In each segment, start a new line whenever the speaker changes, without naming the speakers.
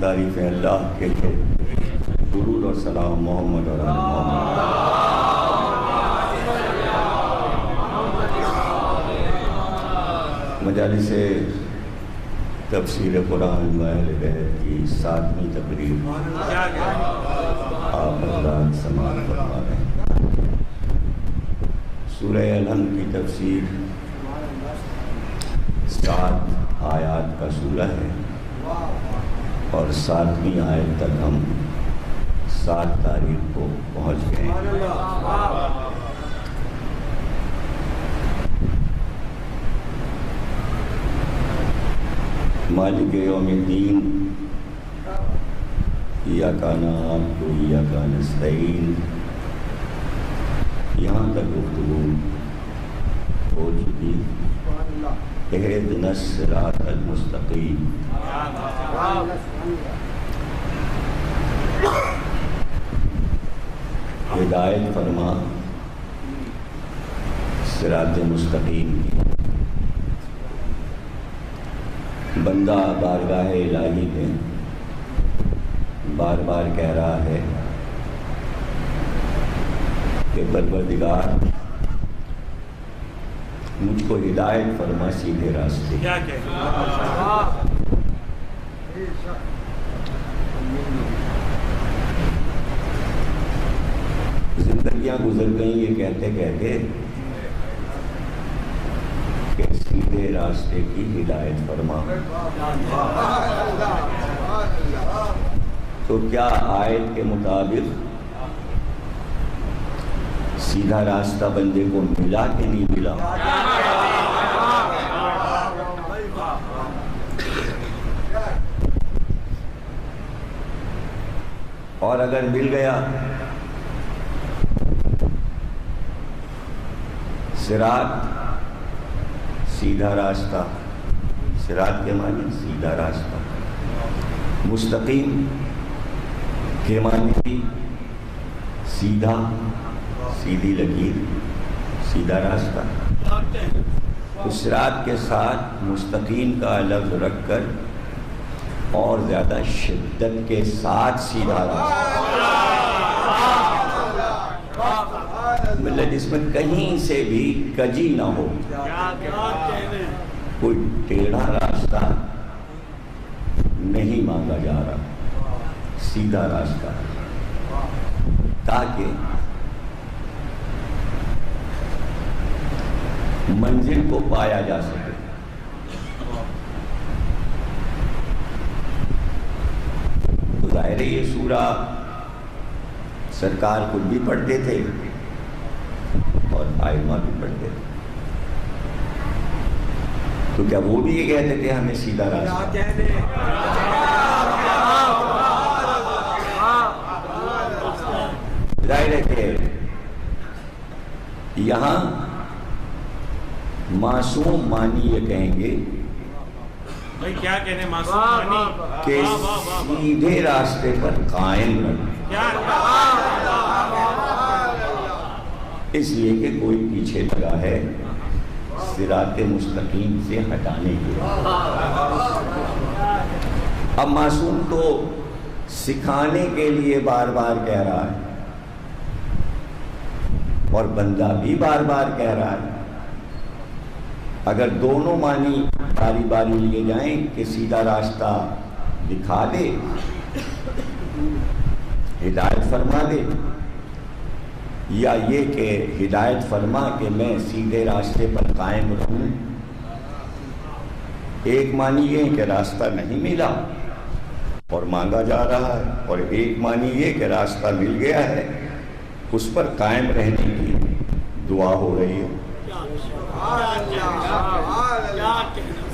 تعریف اللہ کے لیے درود اور سلام محمد اور آل محمد۔ مجالس تفسیر قرآن و اہل بیت کی 7ویں تقریب آپ حضرات سماعت فرما رہے ہیں۔ سورہ الحمد کی تفسیر 7 آیات کا سورہ ہے اور 7ویں آیت تک ہم 7 تاریخ کو پہنچ گئے ہیں۔ مالک یوم الدین، ایاک نعبد و ایاک نستعین، یہاں تک گفتگو ہو چکی۔ اہدنا الصراط المستقیم، ہدایت فرما صراط مستقیم کی۔ بندہ بارگاہ الہی میں بار بار کہہ رہا ہے کہ پروردگار مجھ کو ہدایت فرما سیدھے راستے۔ زندگیاں گزر گئیں یہ کہتے کہتے کہ سیدھے راستے کی ہدایت فرما۔ تو کیا آیت کے مطابق سیدھا راستہ بندے کو ملا کہ نہیں ملا؟ اور اگر مل گیا، صراط سیدھا راستہ، صراط کے معنی سیدھا راستہ، مستقیم کے معنی سیدھا، سیدھی لکیر، سیدھا راستہ۔ اس صراط کے ساتھ مستقیم کا لفظ رکھ کر اور زیادہ شدت کے ساتھ سیدھا راستہ، مطلب جس میں کہیں سے بھی کجی نہ ہو، کوئی ٹیڑھا راستہ نہیں مانگا جا رہا، سیدھا راستہ، تاکہ منزل کو پایا جا سکے۔ تو ظاہر ہے یہ سورہ سرکار خود بھی پڑھتے تھے اور آئمہ بھی پڑھتے تھے، تو کیا وہ بھی یہ کہتے تھے ہمیں سیدھا راستہ؟ ظاہر ہے کہ یہاں معصوم مانی یہ کہیں گے
بھائی کیا کہنے معصوم مانی
کہ سیدھے راستے پر قائم رہنا، اس لیے کہ کوئی پیچھے لگا ہے صراط مستقیم سے ہٹانے کے لیے۔ اب معصوم تو سکھانے کے لیے بار بار کہہ رہا ہے اور بندہ بھی بار بار کہہ رہا ہے۔ اگر دونوں معنی باری باری لیے جائیں کہ سیدھا راستہ دکھا دے، ہدایت فرما دے، یا یہ کہ ہدایت فرما کہ میں سیدھے راستے پر قائم رہوں، ایک معنی یہ کہ راستہ نہیں ملا اور مانگا جا رہا ہے، اور ایک معنی یہ کہ راستہ مل گیا ہے، اس پر قائم رہنے کی دعا ہو رہی ہے۔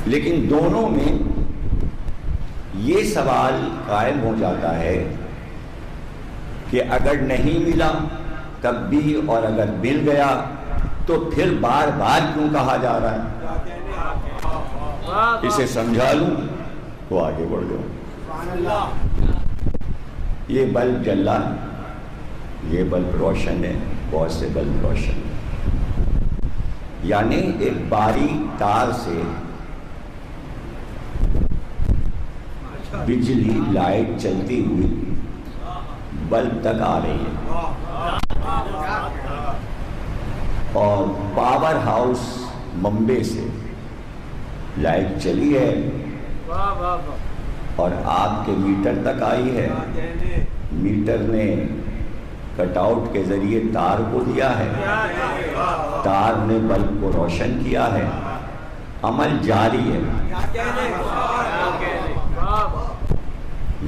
لیکن دونوں میں یہ سوال قائم ہو جاتا ہے کہ اگر نہیں ملا تب بھی، اور اگر مل گیا تو پھر بار بار کیوں کہا جا رہا ہے؟ اسے سمجھا لوں تو آگے بڑھ جاؤں۔ یہ بلب جل رہا ہے، یہ بلب روشن ہے، بہت سے بلب روشن ہے، یعنی ایک باریک تار سے بجلی لائٹ چلتی ہوئی بلب تک آ رہی ہے، اور پاور ہاؤس بمبے سے لائٹ چلی ہے اور آپ کے میٹر تک آئی ہے، میٹر نے کٹ آؤٹ کے ذریعے تار کو دیا ہے، تار نے بلب کو روشن کیا ہے، عمل جاری ہے،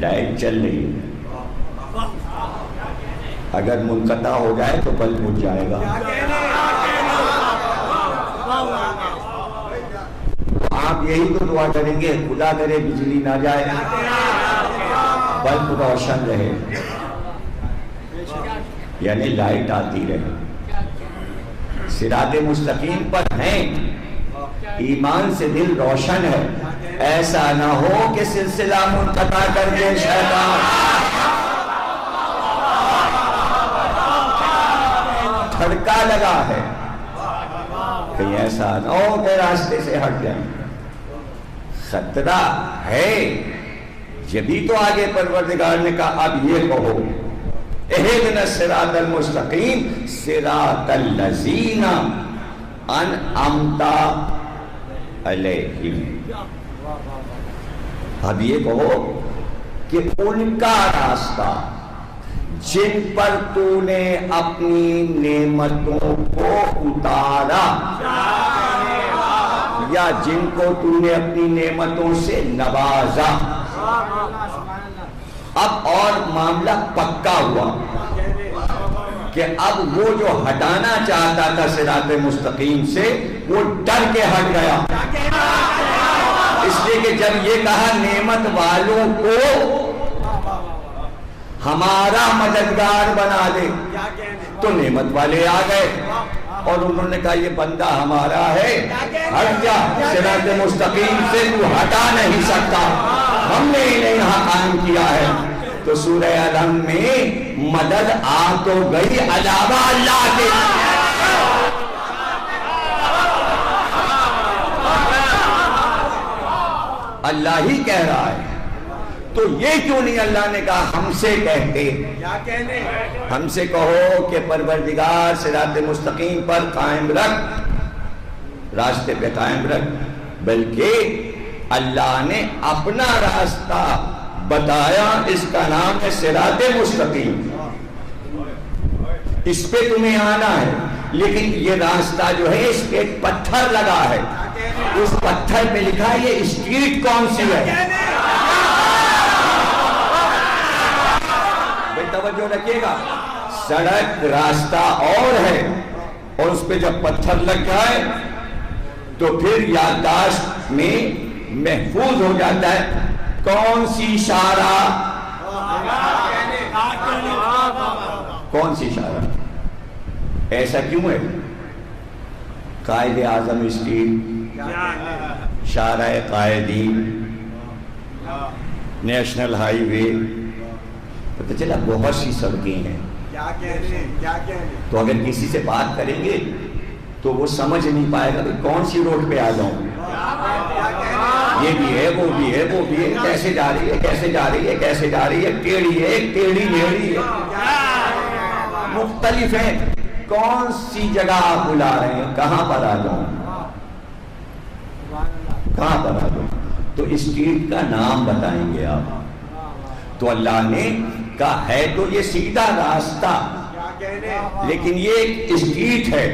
لائٹ چل رہی ہے، اگر منقطع ہو جائے تو بلب بجھ جائے گا۔ آپ یہی تو دعا کریں گے، خدا کرے بجلی نہ جائے، بلب روشن رہے، یعنی لائٹ آتی رہے، صراط مستقیم پر ہیں، ایمان سے دل روشن ہے، ایسا نہ ہو کہ سلسلہ منقطع کر دے شیطان، کھڑکا لگا ہے، کہیں ایسا نہ ہو کہ راستے سے ہٹ جائیں، خطرہ ہے، جبھی تو آگے پروردگار نے کہا اب یہ کہو اہدنا الصراط المستقیم صراط الذین انعمت علیہم، اب یہ کہو کہ ان کا راستہ جن پر تو نے اپنی نعمتوں کو اتارا یا جن کو تو نے اپنی نعمتوں سے نوازا، اب اور معاملہ پکا ہوا کہ اب وہ جو ہٹانا چاہتا تھا صراط مستقیم سے وہ ڈر کے ہٹ گیا، اس لیے کہ جب یہ کہا نعمت والوں کو ہمارا مددگار بنا دے تو نعمت والے آ گئے اور انہوں نے کہا یہ بندہ ہمارا ہے، ہٹ جا، صراط مستقیم سے تو ہٹا نہیں سکتا، ہم نے انہیں یہاں قائم کیا ہے۔ تو سورہ علم میں مدد آ تو گئی علاوہ اللہ کے، اللہ ہی کہہ رہا ہے، تو یہ کیوں نہیں اللہ نے کہا ہم سے کہتے، ہم سے کہو کہ پروردگار صراط مستقیم پر قائم رکھ، راستے پہ قائم رکھ، بلکہ اللہ نے اپنا راستہ بتایا، اس کا نام ہے صراط مستقیم، اس پہ تمہیں آنا ہے، لیکن یہ راستہ جو ہے اس پہ ایک پتھر لگا ہے، اس پتھر پہ لکھا ہے یہ اسٹریٹ کون سی ہے، توجہ رکھیے گا، سڑک راستہ اور ہے اور اس پہ جب پتھر لگ جائے تو پھر یادداشت میں محفوظ ہو جاتا ہے کون سی شارع، کون سی شارع، ایسا کیوں ہے؟ قائد اعظم اسٹریٹ، شارع قائدین، نیشنل ہائی وے، پتہ چلا بہت سی سڑکیں ہیں، تو اگر کسی سے بات کریں گے تو وہ سمجھ نہیں پائے گا کہ کون سی روڈ پہ آ جاؤں، یہ بھی ہے وہ بھی ہے وہ بھی ہے، کیسے جا رہی ہے کیسے جا رہی ہے کیسے جا رہی ہے، ٹیڑھی ہے ٹیڑھی میڑھی ہے، مختلف ہیں، کون سی جگہ آپ بلا رہے ہیں، کہاں پر آ جاؤں، کہاں پر آ جاؤں، تو اسٹریٹ کا نام بتائیں گے آپ، تو اللہ نے کہا ہے تو یہ سیدھا راستہ، لیکن یہ ایک اسٹریٹ ہے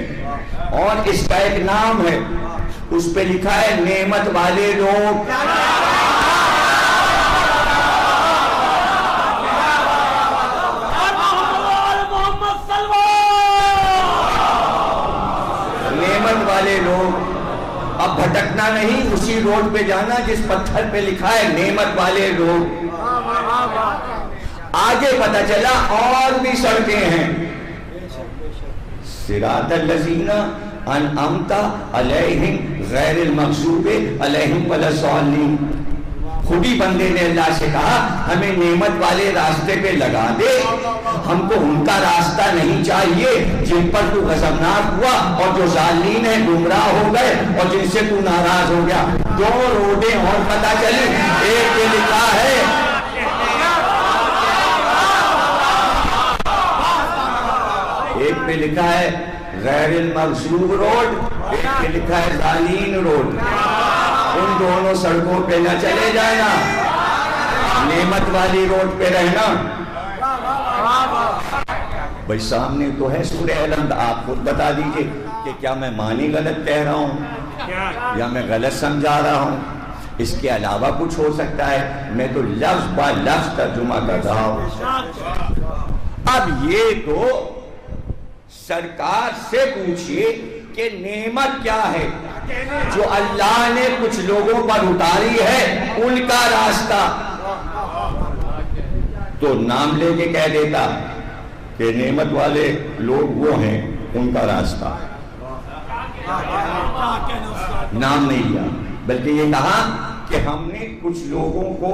اور اس کا ایک نام ہے، اس پہ لکھا ہے نعمت والے لوگ، نعمت والے لوگ، اب بھٹکنا نہیں، اسی روڈ پہ جانا جس پتھر پہ لکھا ہے نعمت والے لوگ، آگے پتہ چلا اور بھی سڑکیں ہیں، صراط الذین انعمت علیہم غیر المغضوب علیہم ولا الضالین، خود ہی بندے نے اللہ سے کہا ہمیں نعمت والے راستے پہ لگا دے، ہم کو ان کا راستہ نہیں چاہیے جن پر تو غضبناک ہوا اور جو ظالمین ہیں گمراہ ہو گئے اور جن سے تو ناراض ہو گیا۔ دو روڈیں اور پتہ چلی، ایک پہ لکھا ہے غیر المغضوب روڈ، ایک پہ لکھا ہے ظالمین روڈ۔ ان دونوں سڑکوں پہ نہ چلے جانا، نعمت والی روڈ پہ رہنا۔ بھائی سامنے تو ہے سورہ الحمد، آپ خود بتا دیجئے کہ کیا میں معنی غلط کہہ رہا ہوں یا میں غلط سمجھا رہا ہوں؟ اس کے علاوہ کچھ ہو سکتا ہے، میں تو لفظ با لفظ ترجمہ کر رہا ہوں۔ اب یہ تو سرکار سے پوچھئے کہ نعمت کیا ہے جو اللہ نے کچھ لوگوں پر اتاری ہے، ان کا راستہ تو نام لے کے کہہ دیتا کہ نعمت والے لوگ وہ ہیں، ان کا راستہ، نام نہیں لیا، بلکہ یہ کہا کہ ہم نے کچھ لوگوں کو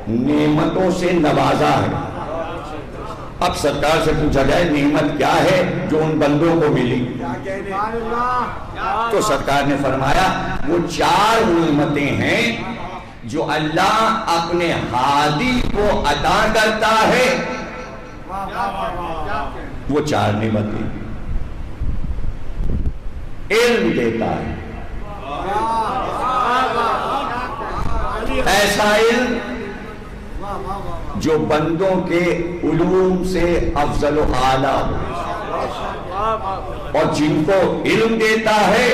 نعمتوں سے نوازا ہے۔ اب سرکار سے پوچھا جائے نعمت کیا ہے جو ان بندوں کو ملی، تو سرکار نے فرمایا وہ 4 نعمتیں ہیں جو اللہ اپنے ہادی کو عطا کرتا ہے۔ وہ 4 نعمتیں، علم دیتا ہے، ایسا علم جو بندوں کے علوم سے افضل و اعلیٰ ہو، اور جن کو علم دیتا ہے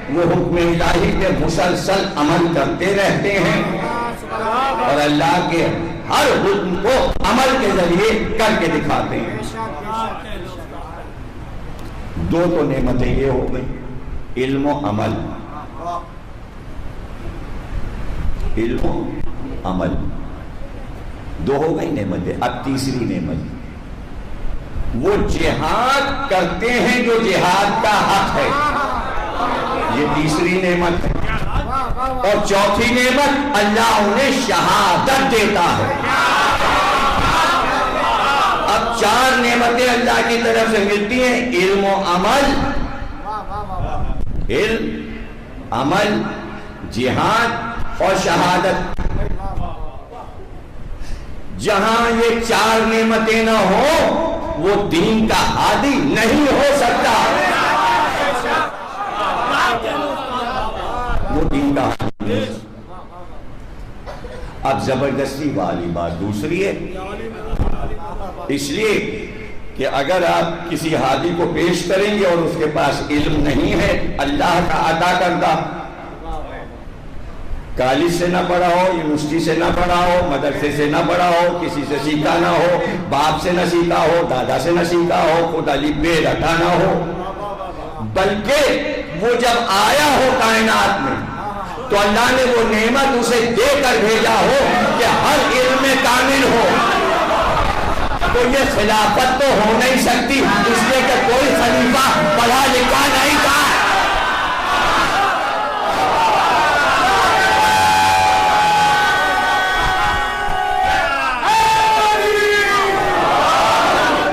وہ حکم الہی کے مسلسل عمل کرتے رہتے ہیں اور اللہ کے ہر حکم کو عمل کے ذریعے کر کے دکھاتے ہیں۔ 2 تو نعمتیں یہ ہو گئی، علم و عمل، علم و عمل 2 ہو گئی نعمتیں۔ اب تیسری نعمت، وہ جہاد کرتے ہیں جو جہاد کا حق ہے، یہ تیسری نعمت ہے۔ اور چوتھی نعمت، اللہ انہیں شہادت دیتا ہے۔ اب 4 نعمتیں اللہ کی طرف سے ملتی ہیں، علم و عمل، علم، عمل، جہاد اور شہادت۔ جہاں یہ 4 نعمتیں نہ ہوں وہ دین کا ہادی نہیں ہو سکتا، وہ دین کا ہادی نہیں۔ اب زبردستی والی بات دوسری ہے، اس لیے کہ اگر آپ کسی ہادی کو پیش کریں گے اور اس کے پاس علم نہیں ہے اللہ کا عطا کردہ، کالج سے نہ پڑھا ہو، یونیورسٹی سے نہ پڑھا ہو، مدرسے سے نہ پڑھا ہو، کسی سے سیکھا نہ ہو، باپ سے نہ سیکھا ہو، دادا سے نہ سیکھا ہو، خود الف بے رٹا نہ ہو، بلکہ وہ جب آیا ہو کائنات میں تو اللہ نے وہ نعمت اسے دے کر بھیجا ہو کہ ہر علم میں کامل ہو، تو یہ خلافت تو ہو نہیں سکتی، اس لیے کہ کوئی خلیفہ پڑھا لکھا نہیں تھا۔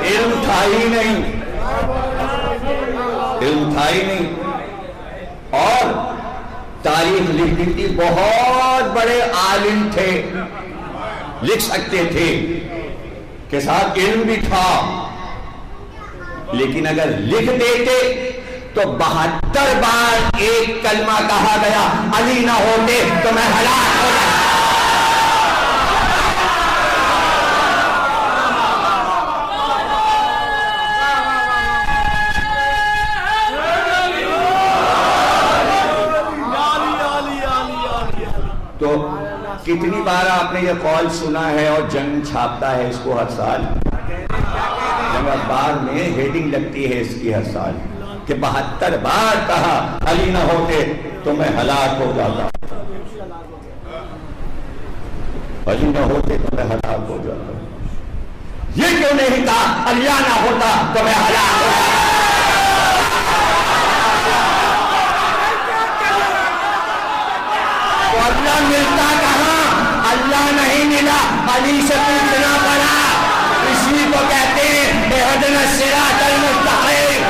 علم تھا ہی نہیں، اور تاریخ لکھتی تھی، بہت بڑے عالم تھے، لکھ سکتے تھے، کے ساتھ علم بھی تھا، لیکن اگر لکھ دیتے تو 72 بار ایک کلمہ کہا گیا، علی نہ ہوتے تو میں ہلاک ہو جاتا۔ تو کتنی بار آپ نے یہ قول سنا ہے، اور جنگ چھاپتا ہے اس کو ہر سال، جب اخبار میں ہیڈنگ لگتی ہے اس کی ہر سال کہ 72 بار کہا علی نہ ہوتے تو میں ہلاک ہو جاتا، علی نہ ہوتے تو میں ہلاک ہو جاتا۔ یہ کیوں نہیں کہا اللہ نہ ہوتا تو میں ہلاک ہو جاتا؟ تو اللہ ملتا کہاں؟ اللہ علی سے پوچھنا پڑا. اسی کو کہتے ہیں اہدنا الصراط المستقیم.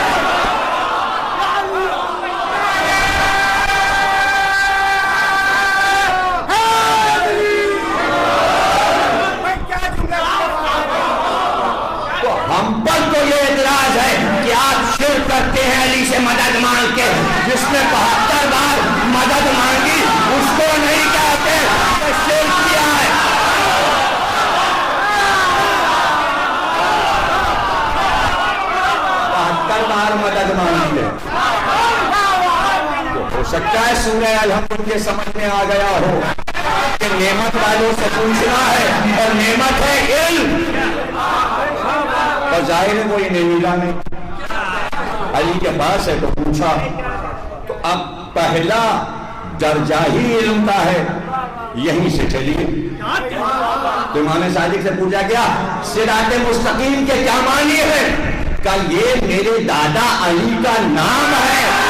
تو ہم پر تو یہ اعتراض ہے کہ آپ شرک کرتے ہیں علی سے مدد مانگ کے. جس نے 72 بار مدد مانگی اس کو نہیں کہتے کہ شرک کیا ہے. 72 بار مدد مانگی ہے. تو ہو سکتا ہے سورہ الحمد ان کے سمجھ میں آ گیا ہو کہ نعمت والوں سے پوچھنا ہے اور نعمت ہے علم. اور ظاہر ہے وہ انہیں ملا نہیں. علی کے پاس ہے تو پوچھا. تو اب پہلا درجہ ہی علم کا ہے, یہیں سے چلیے. تو امام صادق سے پوچھا گیا صراط مستقیم کے کیا معنی ہے؟ کہ یہ میرے دادا علی کا نام ہے.